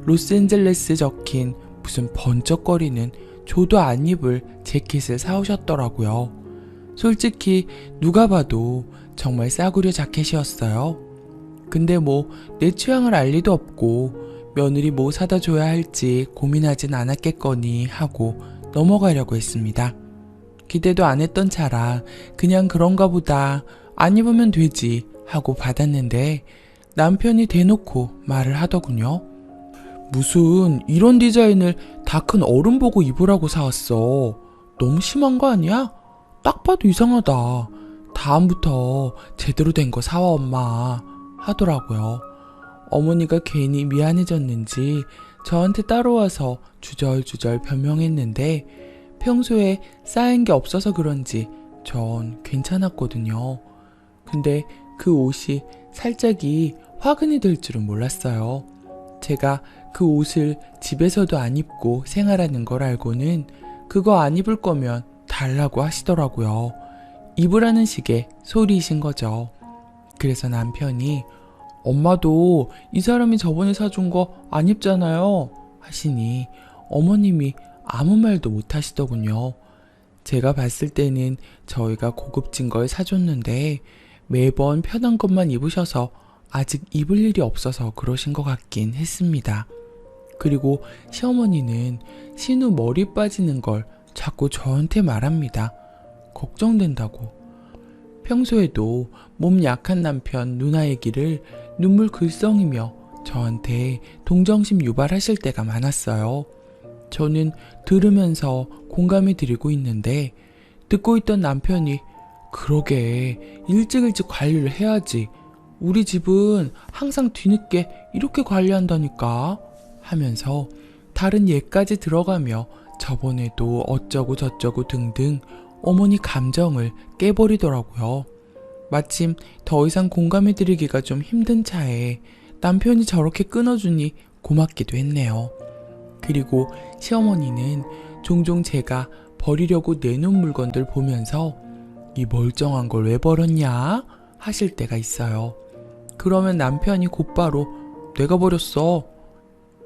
로스앤젤레스 적힌 무슨 번쩍거리는 저도 안 입을 재킷을 사오셨더라고요. 솔직히 누가 봐도 정말 싸구려 자켓이었어요. 근데 뭐 내 취향을 알 리도 없고 며느리 뭐 사다 줘야 할지 고민하진 않았겠거니 하고 넘어가려고 했습니다. 기대도 안 했던 차라 그냥 그런가 보다 안 입으면 되지 하고 받았는데 남편이 대놓고 말을 하더군요. 무슨 이런 디자인을 다 큰 어른 보고 입으라고 사왔어. 너무 심한 거 아니야? 딱 봐도 이상하다. 다음부터 제대로 된 거 사와 엄마 하더라고요. 어머니가 괜히 미안해졌는지 저한테 따라와서 주절주절 변명했는데 평소에 쌓인 게 없어서 그런지 전 괜찮았거든요. 근데 그 옷이 살짝이 화근이 될 줄은 몰랐어요. 제가 그 옷을 집에서도 안 입고 생활하는 걸 알고는 그거 안 입을 거면 달라고 하시더라고요. 입으라는 식의 소리이신 거죠. 그래서 남편이 엄마도 이 사람이 저번에 사준 거 안 입잖아요 하시니 어머님이 아무 말도 못 하시더군요. 제가 봤을 때는 저희가 고급진 걸 사줬는데 매번 편한 것만 입으셔서 아직 입을 일이 없어서 그러신 것 같긴 했습니다. 그리고 시어머니는 신우 머리 빠지는 걸 자꾸 저한테 말합니다. 걱정된다고. 평소에도 몸 약한 남편 누나 얘기를 눈물 글썽이며 저한테 동정심 유발하실 때가 많았어요. 저는 들으면서 공감해 드리고 있는데 듣고 있던 남편이 그러게 일찍 관리를 해야지. 우리 집은 항상 뒤늦게 이렇게 관리한다니까 하면서 다른 예까지 들어가며 저번에도 어쩌고 저쩌고 등등 어머니 감정을 깨버리더라고요. 마침 더 이상 공감해드리기가 좀 힘든 차에 남편이 저렇게 끊어주니 고맙기도 했네요. 그리고 시어머니는 종종 제가 버리려고 내놓은 물건들 보면서 이 멀쩡한 걸 왜 버렸냐 하실 때가 있어요. 그러면 남편이 곧바로 내가 버렸어.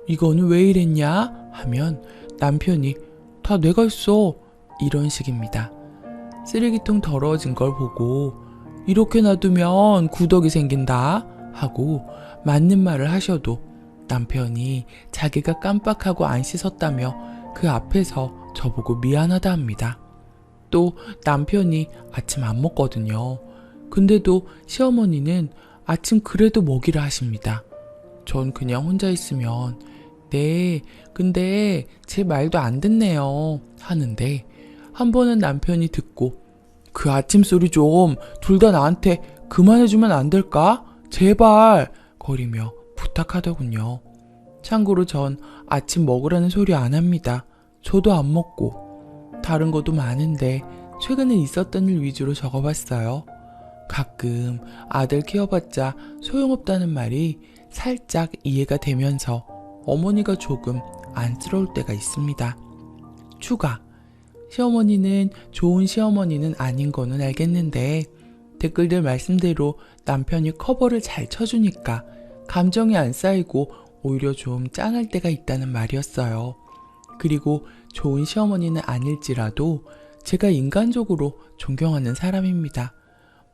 이거는 왜 이랬냐 하면 남편이 다 내가 했어. 이런 식입니다. 쓰레기통 더러워진 걸 보고 이렇게 놔두면 구더기 생긴다 하고 맞는 말을 하셔도 남편이 자기가 깜빡하고 안 씻었다며 그 앞에서 저보고 미안하다 합니다. 또 남편이 아침 안 먹거든요. 근데도 시어머니는 아침 그래도 먹이라 하십니다. 전 그냥 혼자 있으면 네, 근데 제 말도 안 듣네요 하는데 한 번은 남편이 듣고 그 아침 소리 좀 둘 다 나한테 그만해주면 안 될까? 제발 거리며 부탁하더군요. 참고로 전 아침 먹으라는 소리 안 합니다. 저도 안 먹고 다른 것도 많은데 최근에 있었던 일 위주로 적어봤어요. 가끔 아들 키워봤자 소용없다는 말이 살짝 이해가 되면서 어머니가 조금 안쓰러울 때가 있습니다. 추가. 시어머니는 좋은 시어머니는 아닌 거는 알겠는데 댓글들 말씀대로 남편이 커버를 잘 쳐주니까 감정이 안 쌓이고 오히려 좀 짠할 때가 있다는 말이었어요. 그리고 좋은 시어머니는 아닐지라도 제가 인간적으로 존경하는 사람입니다.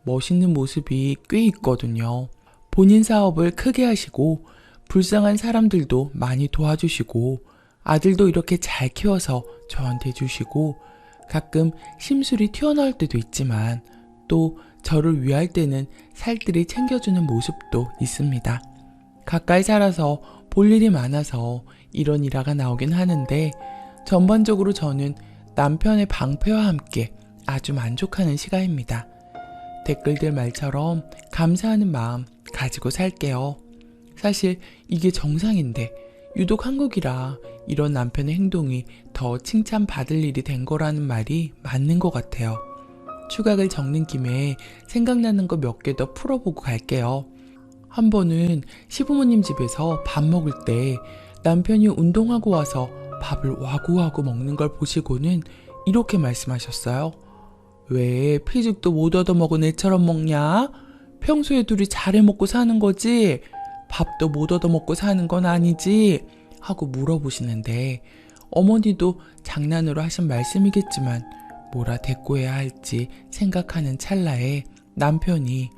멋있는 모습이 꽤 있거든요. 본인 사업을 크게 하시고 불쌍한 사람들도 많이 도와주시고 아들도 이렇게 잘 키워서 저한테 주시고 가끔 심술이 튀어나올 때도 있지만 또 저를 위할 때는 살뜰히 챙겨주는 모습도 있습니다. 가까이 살아서 볼 일이 많아서 이런 일화가 나오긴 하는데 전반적으로 저는 남편의 방패와 함께 아주 만족하는 시간입니다. 댓글들 말처럼 감사하는 마음 가지고 살게요. 사실 이게 정상인데 유독 한국이라 이런 남편의 행동이 더 칭찬받을 일이 된 거라는 말이 맞는 것 같아요. 추각을 적는 김에 생각나는 거 몇 개 더 풀어보고 갈게요. 한 번은 시부모님 집에서 밥 먹을 때 남편이 운동하고 와서 밥을 와구와구 먹는 걸 보시고는 이렇게 말씀하셨어요. 왜 피죽도 못 얻어먹은 애처럼 먹냐? 평소에 둘이 잘해 먹고 사는 거지? 밥도 못 얻어먹고 사는 건 아니지? 하고 물어보시는데 어머니도 장난으로 하신 말씀이겠지만 뭐라 대꾸해야 할지 생각하는 찰나에 남편이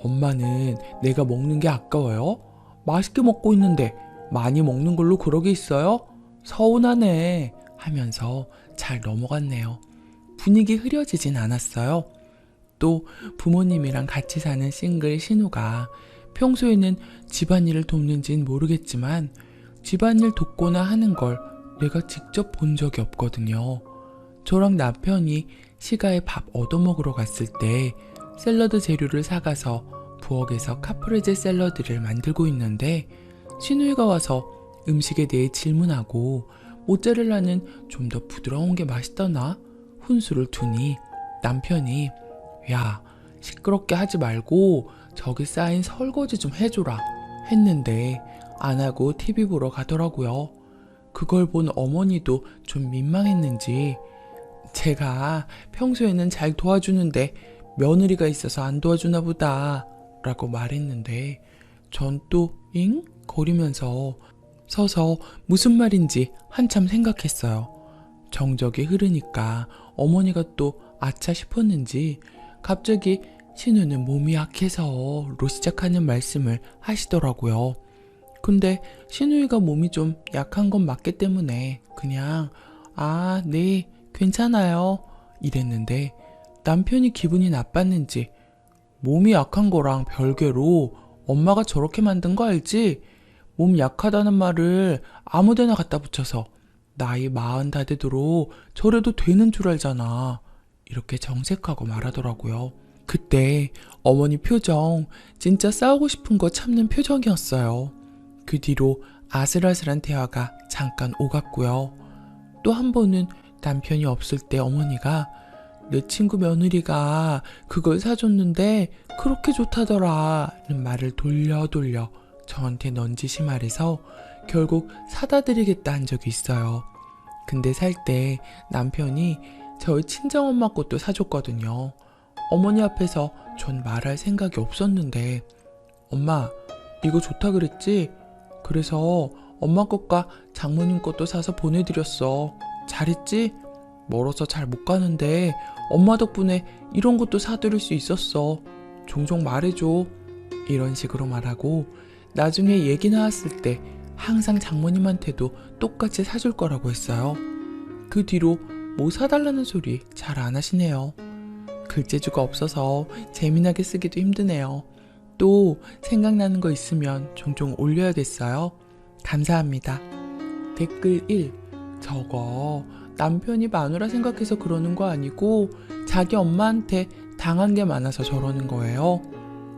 엄마는 내가 먹는 게 아까워요? 맛있게 먹고 있는데 많이 먹는 걸로 그러게 있어요? 서운하네 하면서 잘 넘어갔네요. 분위기 흐려지진 않았어요. 또 부모님이랑 같이 사는 싱글 신우가 평소에는 집안일을 돕는지는 모르겠지만 집안일 돕거나 하는 걸 내가 직접 본 적이 없거든요. 저랑 남편이 시가에 밥 얻어먹으러 갔을 때 샐러드 재료를 사가서 부엌에서 카프레제 샐러드를 만들고 있는데 신우이가 와서 음식에 대해 질문하고 모짜렐라는 좀 더 부드러운 게 맛있더나? 훈수를 두니 남편이 야, 시끄럽게 하지 말고 저기 쌓인 설거지 좀 해줘라 했는데 안 하고 TV 보러 가더라고요. 그걸 본 어머니도 좀 민망했는지 제가 평소에는 잘 도와주는데 며느리가 있어서 안 도와주나 보다 라고 말했는데 전 또 잉? 거리면서 서서 무슨 말인지 한참 생각했어요. 정적이 흐르니까 어머니가 또 아차 싶었는지 갑자기 신우는 몸이 약해서로 시작하는 말씀을 하시더라고요. 근데 신우이가 몸이 좀 약한 건 맞기 때문에 그냥 아, 네, 괜찮아요 이랬는데 남편이 기분이 나빴는지 몸이 약한 거랑 별개로 엄마가 저렇게 만든 거 알지? 몸 약하다는 말을 아무데나 갖다 붙여서 나이 40 다 되도록 저래도 되는 줄 알잖아. 이렇게 정색하고 말하더라고요. 그때 어머니 표정 진짜 싸우고 싶은 거 참는 표정이었어요. 그 뒤로 아슬아슬한 대화가 잠깐 오갔고요. 또 한 번은 남편이 없을 때 어머니가 내 친구 며느리가 그걸 사줬는데 그렇게 좋다더라 는 말을 돌려 저한테 넌지시 말해서 결국 사다 드리겠다 한 적이 있어요. 근데 살 때 남편이 저희 친정엄마 것도 사줬거든요. 어머니 앞에서 전 말할 생각이 없었는데 엄마 이거 좋다 그랬지? 그래서 엄마 것과 장모님 것도 사서 보내드렸어. 잘했지? 멀어서 잘 못 가는데 엄마 덕분에 이런 것도 사드릴 수 있었어. 종종 말해줘. 이런 식으로 말하고 나중에 얘기 나왔을 때 항상 장모님한테도 똑같이 사줄 거라고 했어요. 그 뒤로 뭐 사달라는 소리 잘 안 하시네요. 글재주가 없어서 재미나게 쓰기도 힘드네요. 또 생각나는 거 있으면 종종 올려야겠어요. 감사합니다. 댓글 1. 저거 남편이 마누라 생각해서 그러는 거 아니고 자기 엄마한테 당한 게 많아서 저러는 거예요.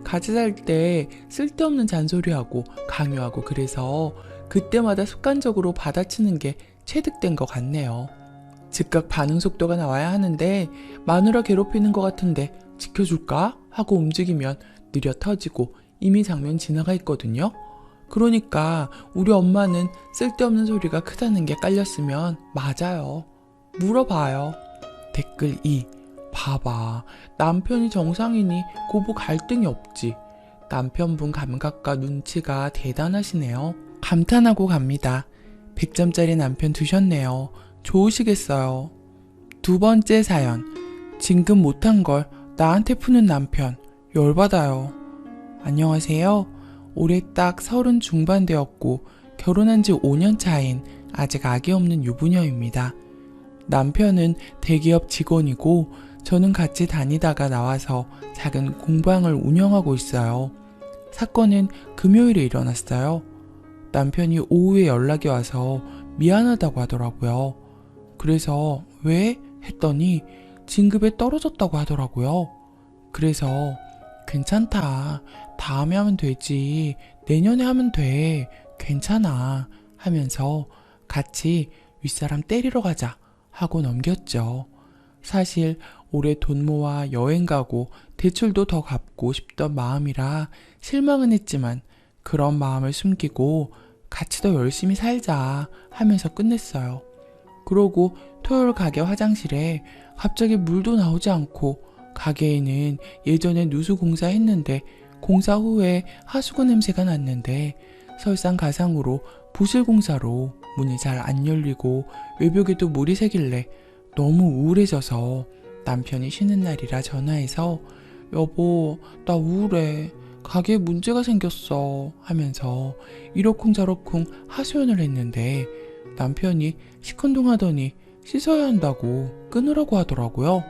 같이 살 때 쓸데없는 잔소리하고 강요하고 그래서 그때마다 습관적으로 받아치는 게 체득된 것 같네요. 즉각 반응 속도가 나와야 하는데 마누라 괴롭히는 것 같은데 지켜줄까? 하고 움직이면 느려 터지고 이미 장면 지나가 있거든요. 그러니까 우리 엄마는 쓸데없는 소리가 크다는 게 깔렸으면 맞아요. 물어봐요. 댓글 2. 봐봐. 남편이 정상이니 고부 갈등이 없지. 남편분 감각과 눈치가 대단하시네요. 감탄하고 갑니다. 100점짜리 남편 두셨네요. 좋으시겠어요. 두 번째 사연. 진급 못한 걸 나한테 푸는 남편. 열받아요. 안녕하세요. 올해 딱 30 중반 되었고 결혼한 지 5년 차인 아직 아기 없는 유부녀입니다. 남편은 대기업 직원이고 저는 같이 다니다가 나와서 작은 공방을 운영하고 있어요. 사건은 금요일에 일어났어요. 남편이 오후에 연락이 와서 미안하다고 하더라고요. 그래서 왜? 했더니 진급에 떨어졌다고 하더라고요. 그래서 괜찮다. 다음에 하면 되지. 내년에 하면 돼. 괜찮아. 하면서 같이 윗사람 때리러 가자 하고 넘겼죠. 사실 올해 돈 모아 여행 가고 대출도 더 갚고 싶던 마음이라 실망은 했지만 그런 마음을 숨기고 같이 더 열심히 살자 하면서 끝냈어요. 그러고 토요일 가게 화장실에 갑자기 물도 나오지 않고 가게에는 예전에 누수 공사 했는데 공사 후에 하수구 냄새가 났는데 설상가상으로 부실공사로 문이 잘 안 열리고 외벽에도 물이 새길래 너무 우울해져서 남편이 쉬는 날이라 전화해서 여보, 나 우울해. 가게에 문제가 생겼어. 하면서 이러쿵저러쿵 하소연을 했는데 남편이 시큰둥하더니 씻어야 한다고 끊으라고 하더라고요.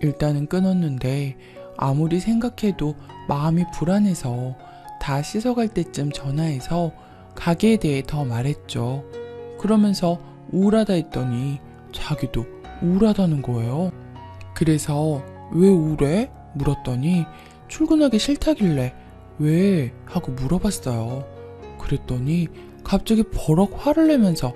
일단은 끊었는데 아무리 생각해도 마음이 불안해서 다 씻어갈 때쯤 전화해서 가게에 대해 더 말했죠. 그러면서 우울하다 했더니 자기도 우울하다는 거예요. 그래서 왜 우울해? 물었더니 출근하기 싫다길래 왜? 하고 물어봤어요. 그랬더니 갑자기 버럭 화를 내면서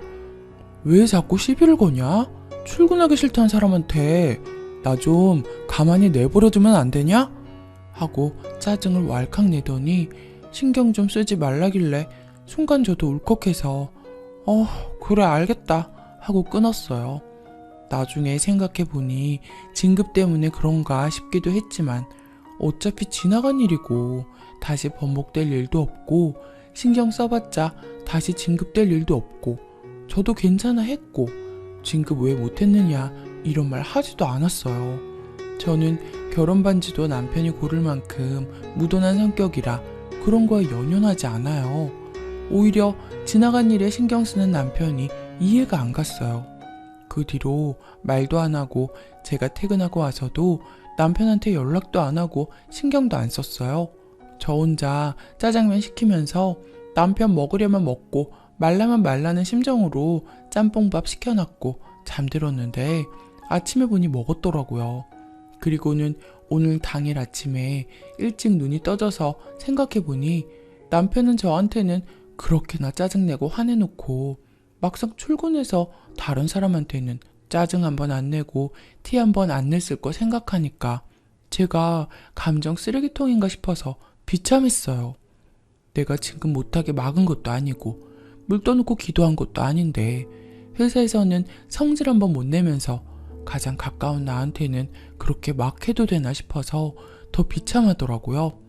왜 자꾸 시비를 거냐? 출근하기 싫다는 사람한테 나 좀 가만히 내버려두면 안 되냐? 하고 짜증을 왈칵 내더니 신경 좀 쓰지 말라길래 순간 저도 울컥해서 그래 알겠다 하고 끊었어요. 나중에 생각해보니 진급 때문에 그런가 싶기도 했지만 어차피 지나간 일이고 다시 번복될 일도 없고 신경 써봤자 다시 진급될 일도 없고 저도 괜찮아 했고 진급 왜 못했느냐 이런 말 하지도 않았어요. 저는 결혼 반지도 남편이 고를 만큼 무던한 성격이라 그런 거에 연연하지 않아요. 오히려 지나간 일에 신경 쓰는 남편이 이해가 안 갔어요. 그 뒤로 말도 안 하고 제가 퇴근하고 와서도 남편한테 연락도 안 하고 신경도 안 썼어요. 저 혼자 짜장면 시키면서 남편 먹으려면 먹고 말라면 말라는 심정으로 짬뽕밥 시켜놨고 잠들었는데 아침에 보니 먹었더라고요. 그리고는 오늘 당일 아침에 일찍 눈이 떠져서 생각해보니 남편은 저한테는 그렇게나 짜증내고 화내놓고 막상 출근해서 다른 사람한테는 짜증 한번 안 내고 티 한번 안 냈을 거 생각하니까 제가 감정 쓰레기통인가 싶어서 비참했어요. 내가 진급 못하게 막은 것도 아니고 물 떠놓고 기도한 것도 아닌데 회사에서는 성질 한번 못 내면서 가장 가까운 나한테는 그렇게 막 해도 되나 싶어서 더 비참하더라고요.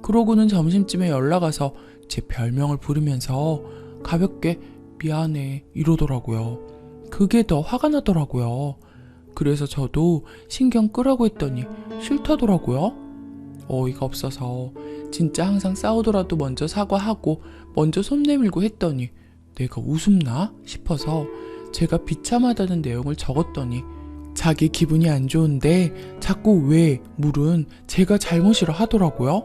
그러고는 점심쯤에 연락 와서 제 별명을 부르면서 가볍게 미안해 이러더라고요. 그게 더 화가 나더라고요. 그래서 저도 신경 끄라고 했더니 싫다더라고요. 어이가 없어서 진짜 항상 싸우더라도 먼저 사과하고 먼저 손 내밀고 했더니 내가 웃음나 싶어서 제가 비참하다는 내용을 적었더니 자기 기분이 안 좋은데 자꾸 왜 물은 제가 잘못이라 하더라고요.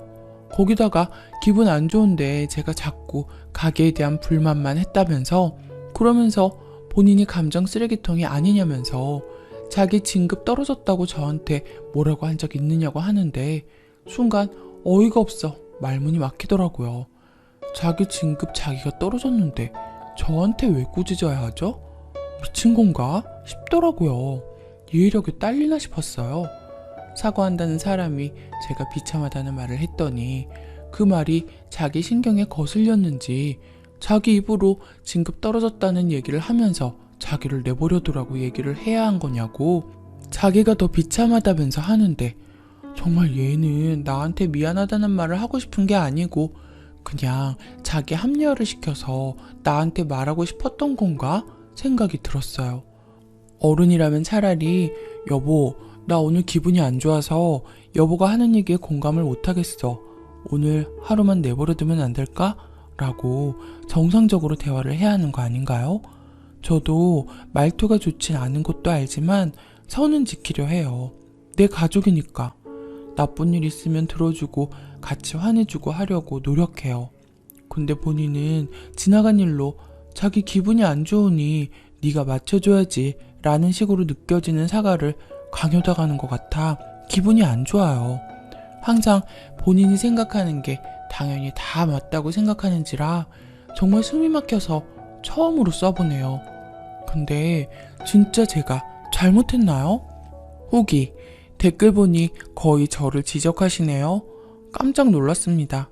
거기다가 기분 안 좋은데 제가 자꾸 가게에 대한 불만만 했다면서 그러면서 본인이 감정 쓰레기통이 아니냐면서 자기 진급 떨어졌다고 저한테 뭐라고 한 적 있느냐고 하는데 순간 어이가 없어 말문이 막히더라고요. 자기 진급 자기가 떨어졌는데 저한테 왜 꾸짖어야 하죠? 미친 건가 싶더라고요. 이해력이 딸리나 싶었어요. 사과한다는 사람이 제가 비참하다는 말을 했더니 그 말이 자기 신경에 거슬렸는지 자기 입으로 진급 떨어졌다는 얘기를 하면서 자기를 내버려두라고 얘기를 해야 한 거냐고 자기가 더 비참하다면서 하는데 정말 얘는 나한테 미안하다는 말을 하고 싶은 게 아니고 그냥 자기 합리화를 시켜서 나한테 말하고 싶었던 건가 생각이 들었어요. 어른이라면 차라리 여보 나 오늘 기분이 안 좋아서 여보가 하는 얘기에 공감을 못하겠어. 오늘 하루만 내버려두면 안 될까? 라고 정상적으로 대화를 해야 하는 거 아닌가요? 저도 말투가 좋진 않은 것도 알지만 선은 지키려 해요. 내 가족이니까. 나쁜 일 있으면 들어주고 같이 화내주고 하려고 노력해요. 근데 본인은 지나간 일로 자기 기분이 안 좋으니 네가 맞춰줘야지 라는 식으로 느껴지는 사과를 강요당하는 것 같아 기분이 안 좋아요. 항상 본인이 생각하는 게 당연히 다 맞다고 생각하는지라 정말 숨이 막혀서 처음으로 써보네요. 근데 진짜 제가 잘못했나요? 후기 댓글 보니 거의 저를 지적하시네요. 깜짝 놀랐습니다.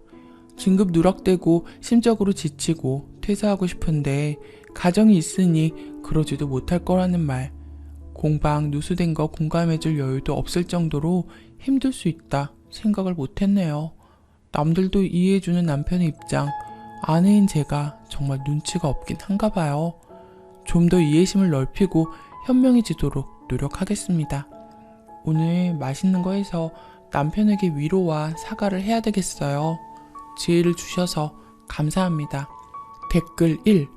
진급 누락되고 심적으로 지치고 퇴사하고 싶은데 가정이 있으니 그러지도 못할 거라는 말. 공방 누수된 거 공감해줄 여유도 없을 정도로 힘들 수 있다 생각을 못했네요. 남들도 이해해주는 남편의 입장 아내인 제가 정말 눈치가 없긴 한가 봐요. 좀 더 이해심을 넓히고 현명해지도록 노력하겠습니다. 오늘 맛있는 거 해서 남편에게 위로와 사과를 해야 되겠어요. 지혜를 주셔서 감사합니다. 댓글 1.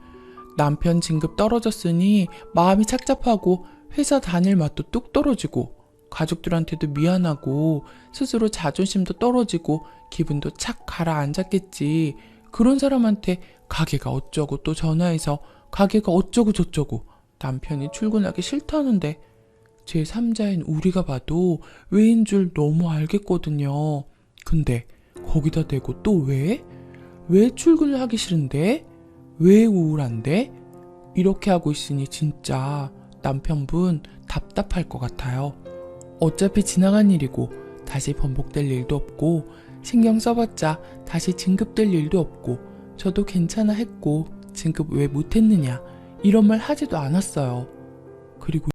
남편 진급 떨어졌으니 마음이 착잡하고 회사 다닐 맛도 뚝 떨어지고 가족들한테도 미안하고 스스로 자존심도 떨어지고 기분도 착 가라앉았겠지. 그런 사람한테 가게가 어쩌고 또 전화해서 가게가 어쩌고 저쩌고 남편이 출근하기 싫다는데 제3자인 우리가 봐도 왜인 줄 너무 알겠거든요. 근데 거기다 대고 또 왜? 왜 출근을 하기 싫은데? 왜 우울한데? 이렇게 하고 있으니 진짜 남편분 답답할 것 같아요. 어차피 지나간 일이고 다시 번복될 일도 없고 신경 써봤자 다시 진급될 일도 없고 저도 괜찮아 했고 진급 왜 못했느냐 이런 말 하지도 않았어요. 그리고